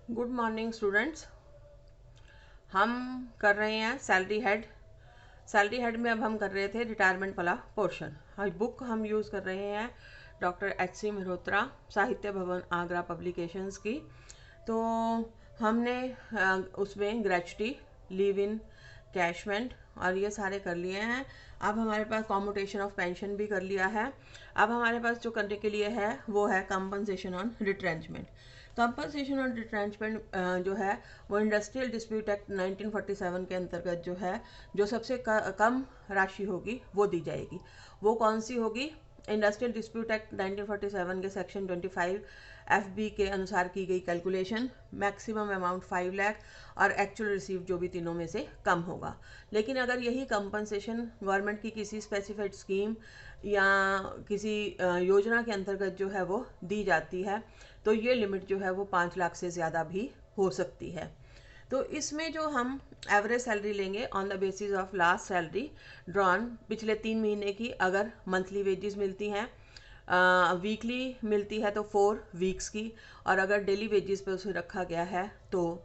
Good morning students. हम कर रहे हैं सैलरी हेड में अब हम कर रहे थे रिटायरमेंट वाला पोर्शन। आज बुक हम यूज़ कर रहे हैं डॉक्टर H.C. मेहरोत्रा साहित्य भवन आगरा पब्लिकेशंस की। तो हमने उसमें ग्रेचुटी, लीव इन, कैशमेंट और ये सारे कर लिए हैं। अब हमारे पास कॉम्यूटेशन ऑफ पेंशन भी कर लिया है। अब हमारे पास जो करने के लिए है वो है compensation on retrenchment. Compensation on retrenchment जो है वो इंडस्ट्रियल डिस्प्यूट एक्ट 1947 के अंतर्गत जो है, जो सबसे कम राशि होगी वो दी जाएगी। वो कौन सी होगी? इंडस्ट्रियल डिस्प्यूट एक्ट 1947 के सेक्शन 25 FB के अनुसार की गई कैलकुलेशन, मैक्सिमम अमाउंट 5 लाख और एक्चुअल रिसीव जो भी तीनों में से कम होगा। लेकिन अगर यही कंपनसेशन गवर्नमेंट की किसी स्पेसिफाइड स्कीम या किसी योजना के अंतर्गत जो है वो दी जाती है, तो ये लिमिट जो है वो 5 लाख से ज़्यादा भी हो सकती है। तो इसमें जो हम एवरेज सैलरी लेंगे on the basis of last salary drawn पिछले 3 महीने की। अगर मंथली वेजेस मिलती हैं, वीकली मिलती है तो 4 वीक्स की, और अगर डेली वेजेस पे उसे रखा गया है तो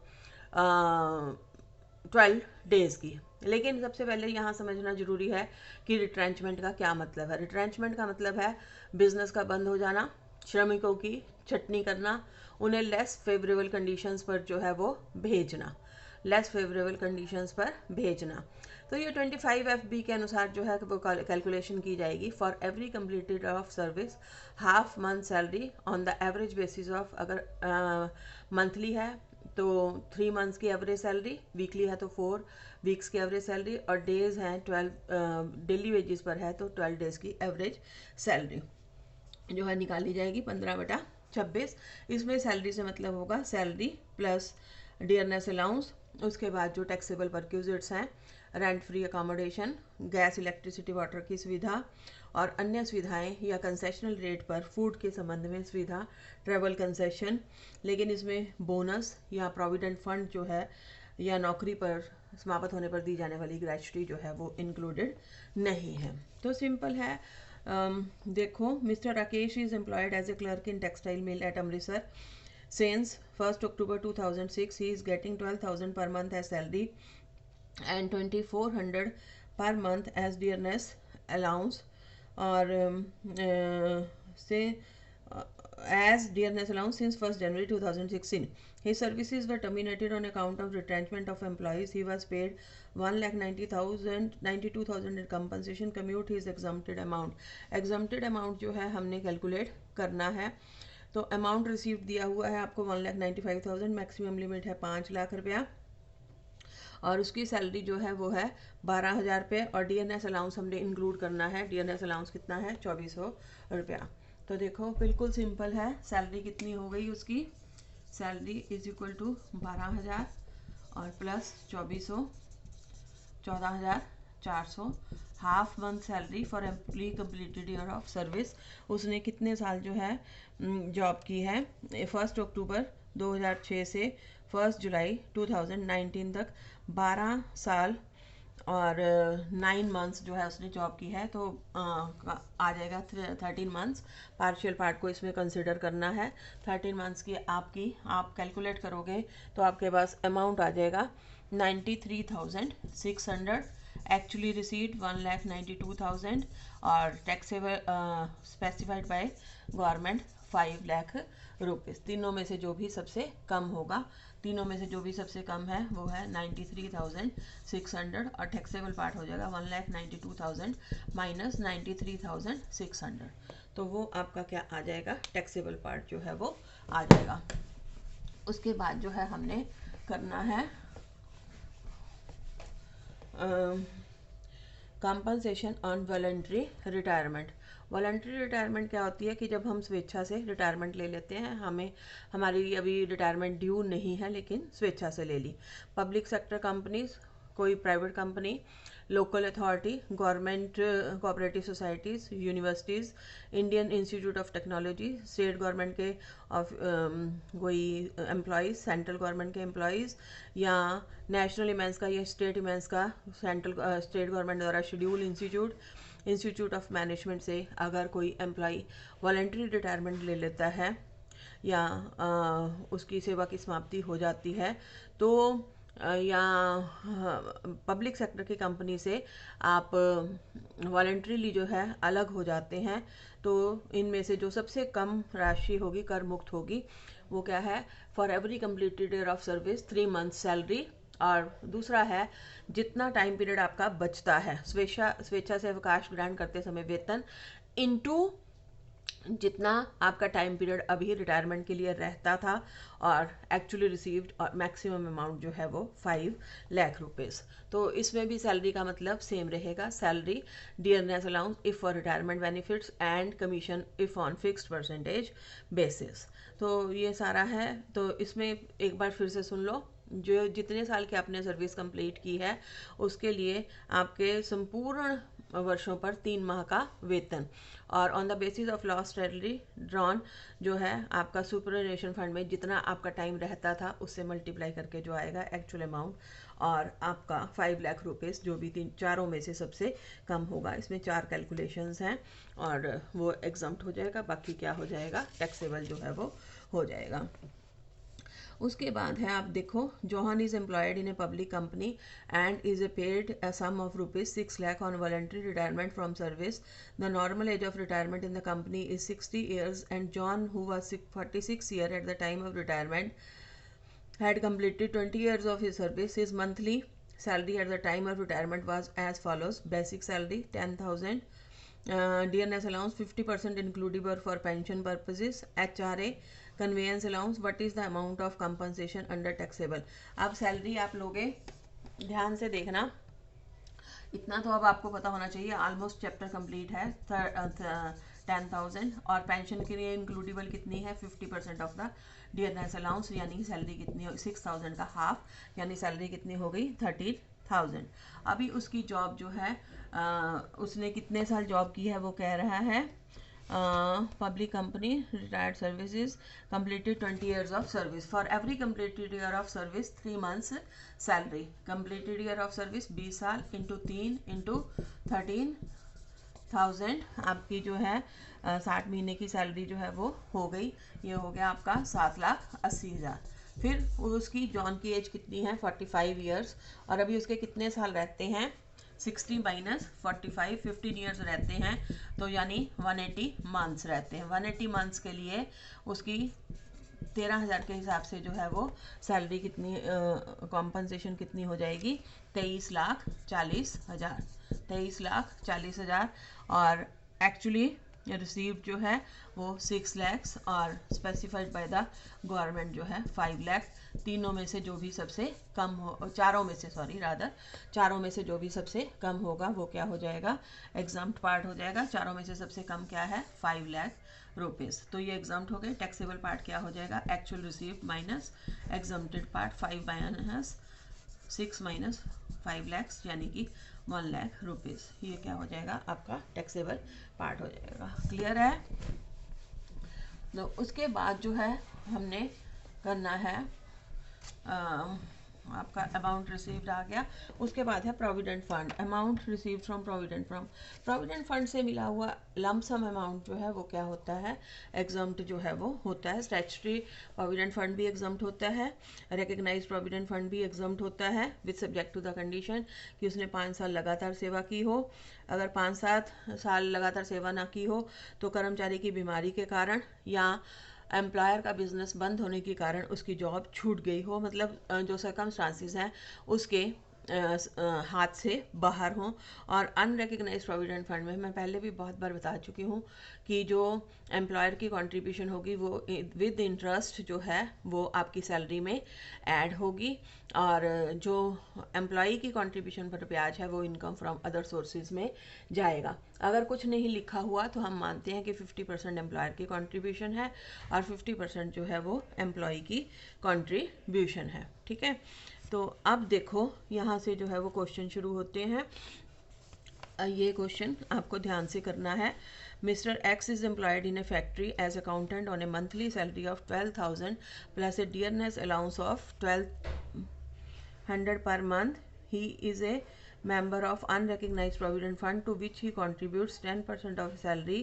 12 डेज की। लेकिन सबसे पहले यहाँ समझना जरूरी है कि रिट्रेंचमेंट का क्या मतलब है। रिट्रेंचमेंट का मतलब है बिजनेस का बंद हो जाना, श्रमिकों की छटनी करना, उन्हें लेस फेवरेबल कंडीशंस पर जो है वो भेजना, लेस फेवरेबल कंडीशंस पर भेजना। तो ये 25 FB के अनुसार जो है वो कैलकुलेशन की जाएगी। For every completed of service half month salary on the average basis of, अगर मंथली है तो 3 मंथ्स की एवरेज सैलरी, वीकली है तो 4 वीक्स की एवरेज सैलरी, और डेज हैं 12, डेली वेजेस पर है तो 12 डेज की एवरेज सैलरी जो है निकाली जाएगी 15/26। इसमें सैलरी से मतलब होगा सैलरी प्लस डियरनेस अलाउंस, उसके बाद जो टैक्सेबल परक्यूजिट्स हैं, rent free accommodation, gas electricity water की सुविधा और अन्य सुविधाएं या कंसेशनल रेट पर फूड के संबंध में सुविधा, ट्रैवल कंसेशन। लेकिन इसमें बोनस या प्रोविडेंट फंड जो है या नौकरी पर समाप्त होने पर दी जाने वाली ग्रेचुटी जो है वो इंक्लूडेड नहीं है। तो सिंपल है। देखो, mister Rakesh is employed as a clerk in textile mill at Amritsar since 1st October 2006. He is getting 12,000 per month as salary and 2,400 per month as dearness allowance, or say as dearness allowance since 1st January 2016. His services were terminated on account of retrenchment of employees. He was paid 1,92,000 in compensation. Commute his exempted amount. Exempted amount जो है हमने calculate करना है। तो amount receive दिया हुआ है आपको 1,95,000, मैक्सिमम लिमिट है 5 लाख रुपया, और उसकी सैलरी जो है वो है 12,000 रुपये, और DNS अलाउंस हमने इंक्लूड करना है। DNS अलाउंस कितना है? 2,400 रुपया। तो देखो बिल्कुल सिंपल है। सैलरी कितनी हो गई उसकी? सैलरी इज इक्वल टू 12,000 और plus 2,400, 14,400। Half month salary for employ completed year of service. उसने कितने साल जो है जॉब की है? 1 अक्टूबर 2006 से 1 जुलाई 2019 तक 12 साल और 9 मंथ्स जो है उसने जॉब की है। तो आ जाएगा 13 मंथ्स। पार्शियल पार्ट को इसमें कंसिडर करना है। 13 मंथ्स की आप कैलकुलेट करोगे तो आपके पास अमाउंट आ जाएगा 93,600। एक्चुअली रिसीव्ड 1,92,000 और taxable specified by government 5 lakh rupees. तीनों में से जो भी सबसे कम होगा, तीनों में से जो भी सबसे कम है वो है 93,600, और टैक्सेबल पार्ट हो जाएगा 1,92,000 माइनस 93,600। तो वो आपका क्या आ जाएगा? टैक्सेबल पार्ट जो है वो आ जाएगा। उसके बाद जो है हमने करना है compensation on voluntary retirement. Voluntary retirement क्या होती है कि जब हम स्वेच्छा से रिटायरमेंट ले लेते हैं, हमारी अभी रिटायरमेंट ड्यू नहीं है लेकिन स्वेच्छा से ले ली। पब्लिक सेक्टर कंपनीज, कोई private company, local authority, government cooperative societies, universities, Indian institute of technology, state government के कोई एम्प्लॉयज़, सेंट्रल गवर्नमेंट के एम्प्लॉयज़, या नेशनल इमेंस का या स्टेट इमेंस का स्टेट गवर्नमेंट द्वारा शेड्यूल इंस्टीट्यूट ऑफ मैनेजमेंट से अगर कोई एम्प्लॉय वॉलंटरी रिटायरमेंट ले लेता है, या उसकी सेवा की समाप्ति हो जाती है, तो या पब्लिक सेक्टर की कंपनी से आप वॉलेंट्रीली जो है अलग हो जाते हैं, तो इनमें से जो सबसे कम राशि होगी कर मुक्त होगी वो क्या है, for every completed year of service 3 month salary. और दूसरा है जितना टाइम पीरियड आपका बचता है स्वेच्छा से अवकाश ग्रहण करते समय वेतन इनटू जितना आपका टाइम पीरियड अभी रिटायरमेंट के लिए रहता था और एक्चुअली रिसीव्ड और मैक्सिमम अमाउंट जो है वो 5 लाख रुपीज़। तो इसमें भी सैलरी का मतलब सेम रहेगा, salary, dearness allowance if for retirement benefits and commission if on fixed percentage basis. तो ये सारा है। तो इसमें एक बार फिर से सुन लो, जो जितने साल की आपने सर्विस कंप्लीट की है उसके लिए आपके संपूर्ण वर्षों पर 3 माह का वेतन, और on the basis of lost salary drawn जो है आपका सुपरएनुएशन फंड में जितना आपका टाइम रहता था उससे मल्टीप्लाई करके जो आएगा एक्चुअल अमाउंट, और आपका 5 लाख रुपीज़ जो भी चारों में से सबसे कम होगा। इसमें 4 कैलकुलेशंस हैं और वो एग्जम्प्ट हो जाएगा, बाकी क्या हो जाएगा, टैक्सेबल जो है वो हो जाएगा। उसके बाद है, आप देखो, John is employed in a public company and is a paid a sum of ₹6 lakh on voluntary retirement from service. The normal age of retirement in the company is 60 years and John who was 46 year at the time of retirement had completed 20 years of his service. His monthly salary at the time of retirement was as follows: basic salary 10,000, dearness allowance 50% includable for pension purposes, HRA, convince allowance, what is the amount of compensation under taxable. अब salary आप लोगे, ध्यान से देखना, इतना तो अब आपको पता होना चाहिए, ऑलमोस्ट चैप्टर कंप्लीट है। 10,000 और पेंशन के लिए इंक्लूडेबल कितनी है, 50% ऑफ द डियरनेस अलाउंस, यानी सैलरी कितनी हो, 6,000 का हाफ, यानी सैलरी कितनी हो गई, 30,000। अभी उसकी जॉब जो है उसने कितने साल जॉब की है वो कह रहा है, public company, retired services, completed 20 years of service. For every completed year of service 3 months salary. Completed year of service 20 साल इंटू 3 इंटू 13,000 आपकी जो है 60 महीने की सैलरी जो है वो हो गई। ये हो गया आपका 7,80,000। फिर उसकी जॉन की एज कितनी है, 45 ईयर्स, और अभी उसके कितने साल रहते हैं, 60 माइनस 45, 15 ईयर्स रहते हैं, तो यानी 180 मंथ्स रहते हैं। 180 मंथ्स के लिए उसकी 13,000 के हिसाब से जो है वो सैलरी कितनी, कॉम्पनसेशन कितनी हो जाएगी, 23,40,000, 23,40,000। और एक्चुअली रिसीव्ड जो है वो 6 lakhs और स्पेसिफाइड बाय द गवर्नमेंट जो है 5 लाख। तीनों में से जो भी सबसे कम हो, चारों में से, सॉरी रादर, चारों में से जो भी सबसे कम होगा वो क्या हो जाएगा, एग्जाम्प्ट पार्ट हो जाएगा। चारों में से सबसे कम क्या है, 5 लाख रुपीज़, तो ये एग्जाम्प्ट हो गए। टैक्सेबल पार्ट क्या हो जाएगा, actual received minus exempted part, 5 minus 6 minus 5 lakhs, यानी कि 1 लाख रुपीज़। ये क्या हो जाएगा, आपका टैक्सेबल पार्ट हो जाएगा। क्लियर है। तो उसके बाद जो है हमने करना है, आपका अमाउंट रिसीव्ड आ गया। उसके बाद है provident fund, amount received from provident fund से मिला हुआ लमसम अमाउंट जो है वो क्या होता है, एग्जम्प्ट जो है वो होता है। स्टैट्यूटरी प्रोविडेंट फंड भी एग्जम्प्ट होता है, रिकग्नाइज्ड प्रोविडेंट फंड भी एग्जम्प्ट होता है, with subject to the condition कि उसने 5 साल लगातार सेवा की हो। अगर 5-7 साल लगातार सेवा ना की हो तो कर्मचारी की बीमारी के कारण या एम्प्लॉयर का बिजनेस बंद होने के कारण उसकी जॉब छूट गई हो, मतलब जो सर्कमस्टांसिस हैं उसके हाथ से बाहर हों। और अनरिकग्नाइज्ड प्रोविडेंट फंड में मैं पहले भी बहुत बार बता चुकी हूँ कि जो एम्प्लॉयर की कंट्रीब्यूशन होगी वो विद इंटरेस्ट जो है वो आपकी सैलरी में ऐड होगी, और जो एम्प्लॉई की कंट्रीब्यूशन पर ब्याज है वो इनकम फ्रॉम अदर सोर्सेज में जाएगा। अगर कुछ नहीं लिखा हुआ तो हम मानते हैं कि 50% एम्प्लॉयर की कंट्रीब्यूशन है और 50% जो है वो एम्प्लॉई की कंट्रीब्यूशन है। ठीक है, तो अब देखो यहाँ से जो है वो क्वेश्चन शुरू होते हैं। ये क्वेश्चन आपको ध्यान से करना है। Mister X is employed in a factory as accountant on a monthly salary of 12,000 plus a dearness allowance of 1,200 per month. He is a member of unrecognized provident fund to which he contributes 10% of his salary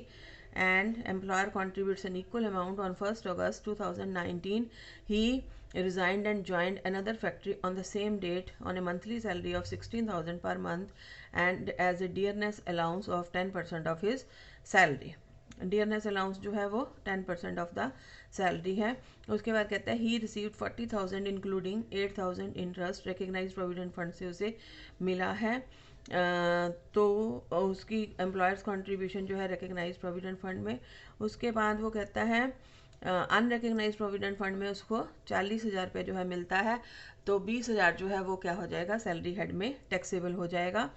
and employer contributes an equal amount. On 1st August 2019, he resigned and joined another factory on the same date on a monthly salary of 16,000 per month and as a dearness allowance of 10% of his salary. Dearness allowance जो है वो 10% of the salary है. उसके बाद कहता है he received 40,000 including 8,000 interest recognise provident fund से उसे मिला है. तो उसकी एम्प्लॉयर्स कंट्रीब्यूशन जो है रिकग्नाइज प्रोविडेंट फंड में. उसके बाद वो कहता है अनरिकग्नाइज प्रोविडेंट फंड में उसको 40,000 रुपये जो है मिलता है. तो 20,000 जो है वो क्या हो जाएगा, सैलरी हेड में टैक्सेबल हो जाएगा.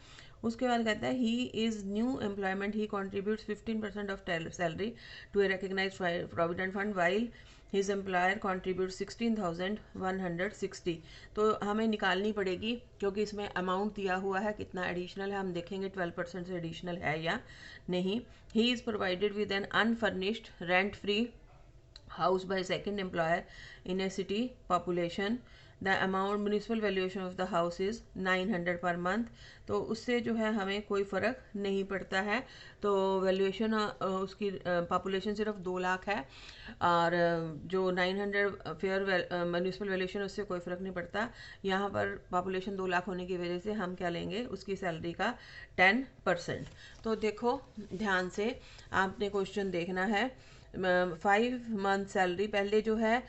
उसके बाद कहता है he is new employment, he contributes 15% of salary to a recognise provident fund while his employer contribute 16,160. तो हमें निकालनी पड़ेगी क्योंकि इसमें अमाउंट दिया हुआ है कितना एडिशनल है. हम देखेंगे 12% से एडिशनल है या नहीं. He is provided with an unfurnished rent free house by second employer in a city population. The amount municipal valuation of the house is 900 per month. तो उससे जो है हमें कोई फ़र्क नहीं पड़ता है. तो वैल्यूएशन उसकी पॉपुलेशन सिर्फ 2 लाख है और जो 900 फेयर म्यूनिसिपल वैल्यूएशन उससे कोई फ़र्क नहीं पड़ता. यहाँ पर पॉपुलेशन 2 लाख होने की वजह से हम क्या लेंगे, उसकी सैलरी का 10%. तो देखो ध्यान से आपने क्वेश्चन देखना है. 5 मंथ सैलरी पहले जो है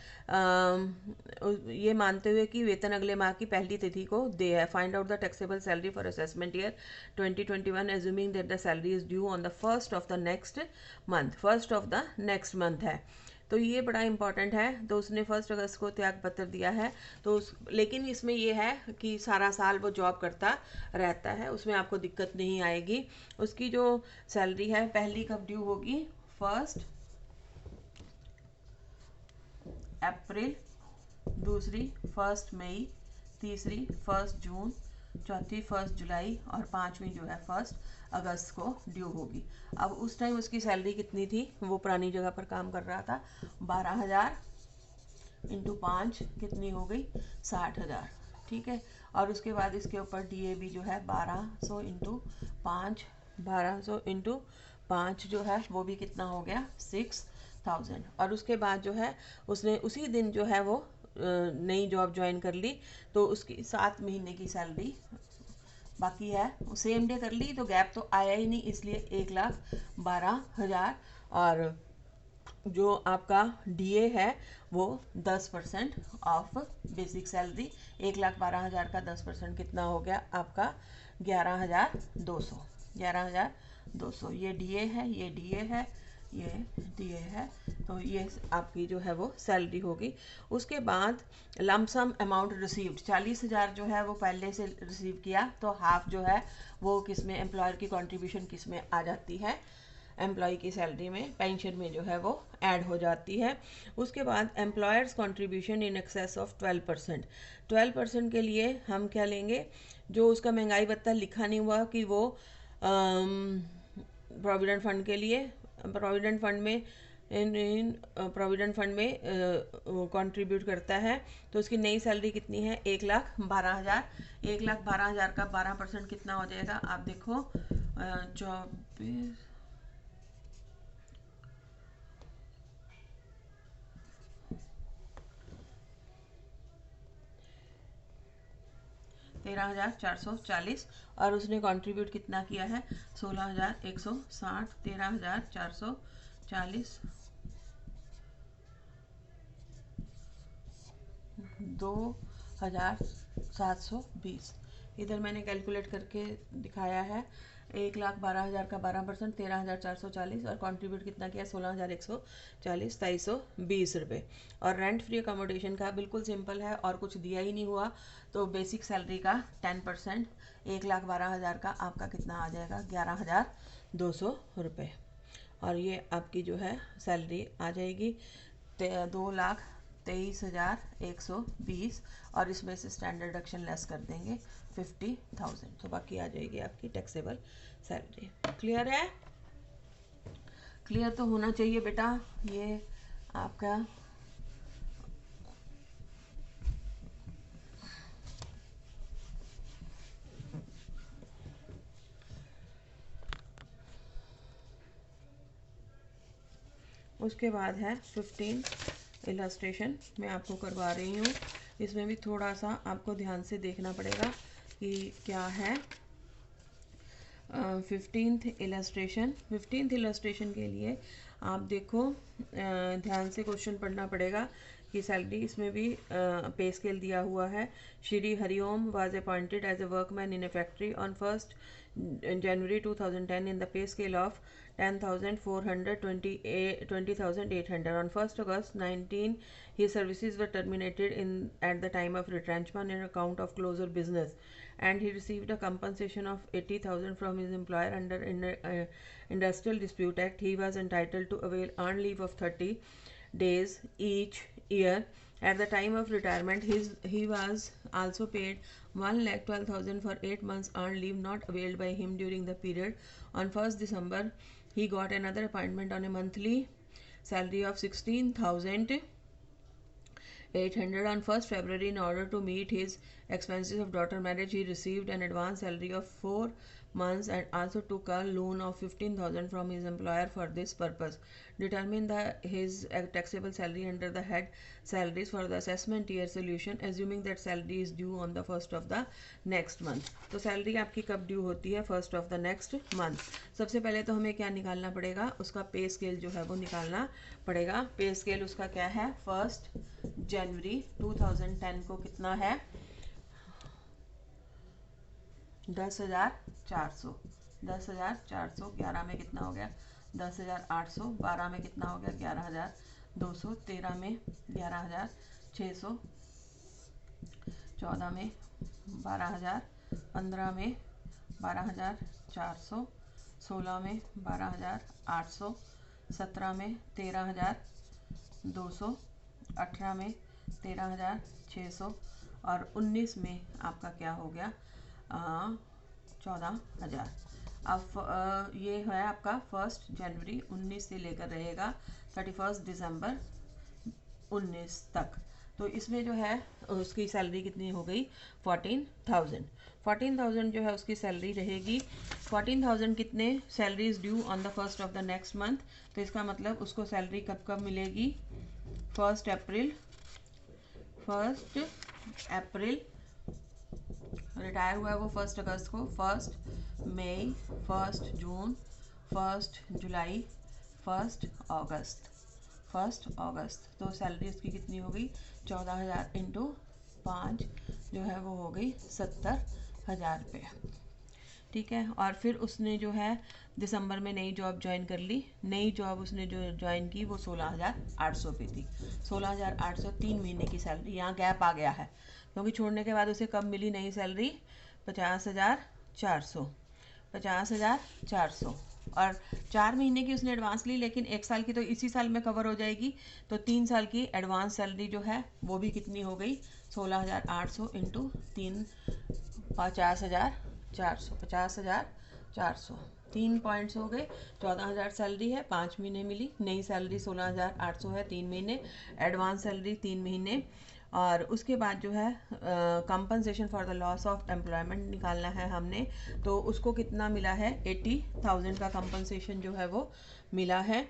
ये मानते हुए कि वेतन अगले माह की पहली तिथि को दे है. Find out the taxable salary for assessment year 2021 assuming that the salary is due on the first of the next month. First of the next month है तो ये बड़ा इंपॉर्टेंट है. तो उसने 1 अगस्त को त्याग पत्र दिया है. तो लेकिन इसमें ये है कि सारा साल वो जॉब करता रहता है, उसमें आपको दिक्कत नहीं आएगी. उसकी जो सैलरी है पहली कब ड्यू होगी, 1 अप्रैल, दूसरी 1 मई, तीसरी 1 जून, चौथी 1 जुलाई और पांचवी जो है 1 अगस्त को ड्यू होगी. अब उस टाइम उसकी सैलरी कितनी थी, वो पुरानी जगह पर काम कर रहा था, 12,000 इंटू 5 कितनी हो गई, 60,000. ठीक है. और उसके बाद इसके ऊपर DAB जो है 1200 इंटू 5, 1200 इंटू 5 जो है वो भी कितना हो गया, 6,000. और उसके बाद जो है उसने उसी दिन जो है वो नई जॉब ज्वाइन कर ली. तो उसकी 7 महीने की सैलरी बाकी है, सेम डे कर ली तो गैप तो आया ही नहीं, इसलिए 1,12,000. और जो आपका DA है वो 10% ऑफ बेसिक सैलरी. 1,12,000 का 10% कितना हो गया आपका, 11,200. 11,200 ये DA है, ये DA है, ये DA है. तो ये आपकी जो है वो सैलरी होगी. उसके बाद लमसम अमाउंट रिसीव्ड 40,000 जो है वो पहले से रिसीव किया. तो हाफ जो है वो किस में, एम्प्लॉयर की कंट्रीब्यूशन किस में आ जाती है, एम्प्लॉय की सैलरी में, पेंशन में जो है वो ऐड हो जाती है. उसके बाद employers contribution in excess of 12%. 12% के लिए हम क्या लेंगे, जो उसका महंगाई भत्ता लिखा नहीं हुआ कि वो प्रोविडेंट फंड के लिए, प्रोविडेंट फंड में प्रोविडेंट फंड में कंट्रीब्यूट करता है. तो उसकी नई सैलरी कितनी है, 1,12,000. 1,12,000 का 12% कितना हो जाएगा, आप देखो 24 13,440. और उसने कंट्रीब्यूट कितना किया है, 16,160. 13,440 2,720. इधर मैंने कैलकुलेट करके दिखाया है. 1,12,000 का 12%, 13,440. और कंट्रीब्यूट कितना किया, 16,140, 2,320 रुपये. और रेंट फ्री अकोमोडेशन का बिल्कुल सिंपल है और कुछ दिया ही नहीं हुआ. तो बेसिक सैलरी का 10%, 1,12,000 का आपका कितना आ जाएगा, 11,200 रुपये. और ये आपकी जो है सैलरी आ जाएगी 2,23,120. और इसमें से स्टैंडर्ड डिडक्शन लेस कर देंगे 50,000. तो बाकी आ जाएगी आपकी टैक्सेबल सैलरी. क्लियर है, क्लियर तो होना चाहिए बेटा. ये आपका उसके बाद है 15 इलस्ट्रेशन मैं आपको करवा रही हूँ। इसमें भी थोड़ा सा आपको ध्यान से देखना पड़ेगा कि क्या है। 15th इलस्ट्रेशन के लिए आप देखो, ध्यान से क्वेश्चन पढ़ना पड़ेगा कि सैलरी इसमें भी पे स्केल दिया हुआ है। Shri Hariom was appointed as a workman in a factory on 1st January 2010 in the pay scale of 10,400 20,800. On 1st August 19, his services were terminated at the time of retrenchment on account of closure business, and he received a compensation of 80,000 from his employer under Industrial Dispute Act. He was entitled to avail earned leave of 30 days each year. At the time of retirement, he was also paid 1,12,000 for 8 months earned leave not availed by him during the period. On 1st December, he got another appointment on a monthly salary of 16,800. On 1st February, in order to meet his expenses of daughter marriage, he received an advance salary of 4 months and also took a loan of 15,000 from his employer for this purpose. Determine his taxable salary under the head salaries for the assessment year solution, assuming that salary is due on the 1st of the next month. तो salary आपकी कब due होती है? 1st of the next month. सबसे पहले तो हमें क्या निकालना पड़ेगा? उसका पे स्केल जो है वो निकालना पड़ेगा। पे स्केल उसका क्या है? 1st January 2010 को कितना है? 10,400। 10,400 11 में कितना हो गया? 10,800। 12 में कितना हो गया? 11,200। 13 में 11,600। 14 में 12,000। 15 में 12,400। 16 में 12,800। 17 में 13,200। 18 में 13,600 और 19 में आपका क्या हो गया? 14,000। अब ये है आपका 1st जनवरी 19 से लेकर रहेगा 31st दिसंबर 19 तक। तो इसमें जो है उसकी सैलरी कितनी हो गई? 14,000। 14,000 जो है उसकी सैलरी रहेगी। 14,000 कितने salary is due on the 1st of the next month. तो इसका मतलब उसको सैलरी कब कब मिलेगी? 1 अप्रैल। रिटायर हुआ है वो 1 अगस्त को। 1 मई, 1 जून, 1 जुलाई, 1 अगस्त। 1 अगस्त। तो सैलरी उसकी कितनी हो गई? 14,000 इंटू 5 जो है वो हो गई 70,000 रुपये। ठीक है। और फिर उसने जो है दिसंबर में नई जॉब ज्वाइन कर ली। नई जॉब उसने जो ज्वाइन की वो 16,800 पे थी। 16,800 3 महीने की सैलरी। यहाँ गैप आ गया है क्योंकि छोड़ने के बाद उसे कब मिली नई सैलरी? 50,400। 50,400 और 4 महीने की उसने एडवांस ली, लेकिन 1 साल की तो इसी साल में कवर हो जाएगी। तो 3 साल की एडवांस सैलरी जो है वो भी कितनी हो गई? 16,800 इंटू 3 50,400। 50,400 3 पॉइंट्स हो गए। 14,000 सैलरी है, 5 महीने मिली। नई सैलरी 16,800 है, 3 महीने। एडवांस सैलरी 3 महीने। और उसके बाद जो है compensation for the loss of employment निकालना है हमने। तो उसको कितना मिला है? 80,000 का कंपनसेशन जो है वो मिला है।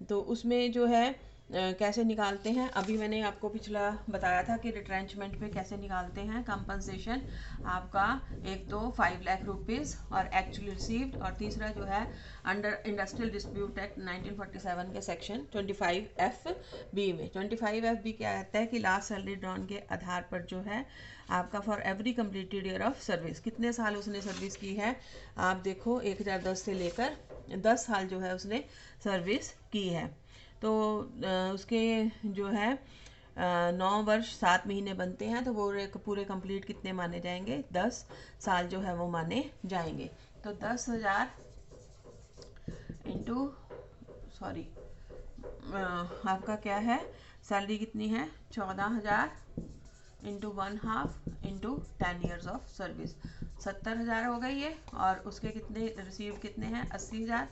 तो उसमें जो है कैसे निकालते हैं? अभी मैंने आपको पिछला बताया था कि रिट्रेंचमेंट पे कैसे निकालते हैं कंपनसेशन। आपका एक तो 5 लाख रुपीज़ और एक्चुअली रिसीव्ड, और तीसरा जो है अंडर इंडस्ट्रियल डिस्प्यूट एक्ट 1947 के सेक्शन 25FB में। 25FB क्या कहता है कि लास्ट सैलरी ड्रॉन के आधार पर जो है आपका for every completed year of service, कितने साल उसने सर्विस की है आप देखो। 1010 से लेकर 10 साल जो है उसने सर्विस की है। तो उसके जो है 9 वर्ष 7 महीने बनते हैं, तो वो पूरे कंप्लीट कितने माने जाएंगे? 10 साल जो है वो माने जाएंगे। तो 10,000 इंटू आपका क्या है? सैलरी कितनी है? 14,000 into 1/2 into 10 years of service. 70,000 हो गई ये। और उसके कितने रिसीव कितने हैं? 80,000।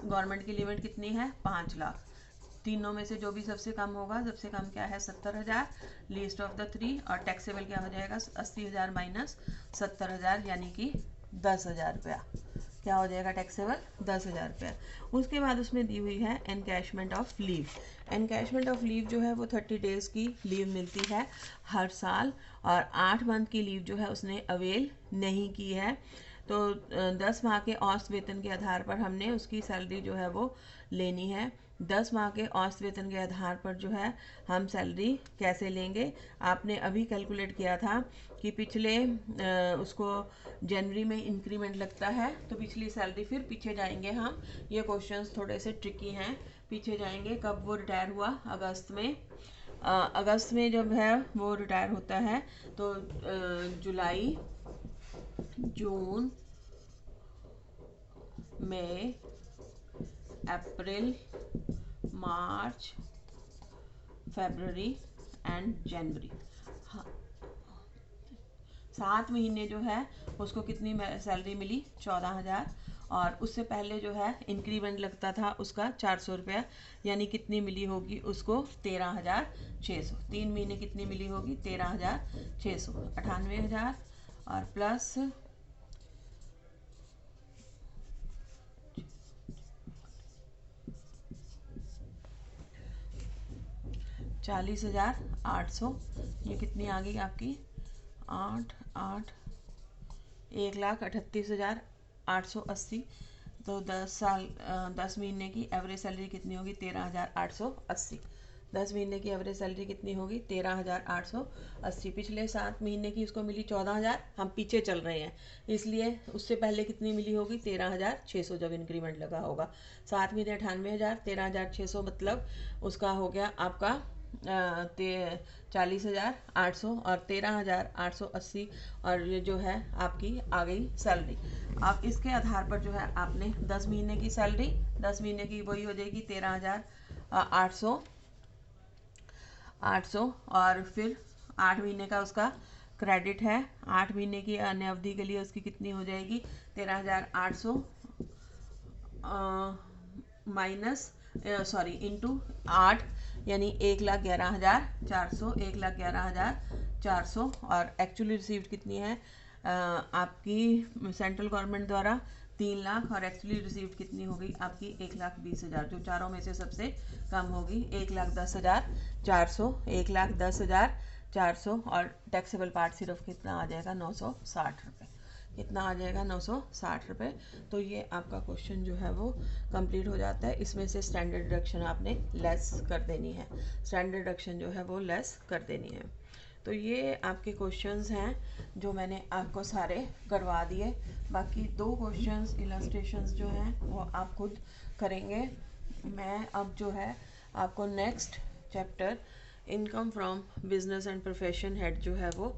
गवर्नमेंट की लिमिट कितनी है? 5 लाख। तीनों में से जो भी सबसे कम होगा, सबसे कम क्या है? 70,000 लीस्ट ऑफ द 3। और टैक्सेबल क्या हो जाएगा? 80,000 माइनस 70,000 यानी कि 10,000 रुपया। क्या हो जाएगा टैक्सेबल 10,000 रुपया। उसके बाद उसमें दी हुई है encashment of leave. Encashment of leave जो है वो 30 डेज़ की लीव मिलती है हर साल, और 8 मंथ की लीव जो है उसने अवेल नहीं की है। तो 10 माह के औसत वेतन के आधार पर हमने उसकी सैलरी जो है वो लेनी है। 10 माह के औसत वेतन के आधार पर जो है हम सैलरी कैसे लेंगे, आपने अभी कैलकुलेट किया था कि पिछले उसको जनवरी में इंक्रीमेंट लगता है, तो पिछली सैलरी फिर पीछे जाएंगे हम। ये क्वेश्चंस थोड़े से ट्रिकी हैं। पीछे जाएंगे कब वो रिटायर हुआ, अगस्त में। अगस्त में जब है वो रिटायर होता है, तो जुलाई, जून, मई, अप्रैल, मार्च, फरवरी एंड जनवरी, 7 महीने जो है उसको कितनी सैलरी मिली, 14,000। और उससे पहले जो है इंक्रीमेंट लगता था उसका 400 रुपया, यानी कितनी मिली होगी उसको 13,600। 3 महीने कितनी मिली होगी 13,600, 98,000 और प्लस 40,800, ये कितनी आ गई आपकी 8 8 1,38,880। तो 10 महीने की एवरेज सैलरी कितनी होगी 13,880। 10 महीने की एवरेज सैलरी कितनी होगी 13,880। पिछले 7 महीने की उसको मिली 14,000, हम पीछे चल रहे हैं इसलिए उससे पहले कितनी मिली होगी 13,600 जब इंक्रीमेंट लगा होगा। 7 महीने 98,000, 13,600 मतलब उसका हो गया आपका 40,800 और 13,880, और ये जो है आपकी आ गई सैलरी। अब इसके आधार पर जो है आपने 10 महीने की सैलरी, 10 महीने की वही हो जाएगी 13,800, और फिर 8 महीने का उसका क्रेडिट है। 8 महीने की अन्य अवधि के लिए उसकी कितनी हो जाएगी 13,800 माइनस इंटू 8, यानी 1,11,400, 1,11,400। और एक्चुअली रिसीव्ड कितनी है आपकी सेंट्रल गवर्नमेंट द्वारा 3 लाख, और एक्चुअली रिसीव्ड कितनी होगी आपकी 1,20,000, जो चारों में से सबसे कम होगी 1,10,400, 1,10,400। और टैक्सेबल पार्ट सिर्फ कितना आ जाएगा 960 रुपये। कितना आ जाएगा 960 रुपये। तो ये आपका क्वेश्चन जो है वो कंप्लीट हो जाता है। इसमें से स्टैंडर्ड डिडक्शन आपने लेस कर देनी है, स्टैंडर्ड डिडक्शन जो है वो लेस कर देनी है। तो ये आपके क्वेश्चंस हैं जो मैंने आपको सारे करवा दिए। बाकी 2 क्वेश्चंस इलस्ट्रेशंस जो हैं वो आप खुद करेंगे। मैं अब जो है आपको next chapter income from business and profession head जो है वो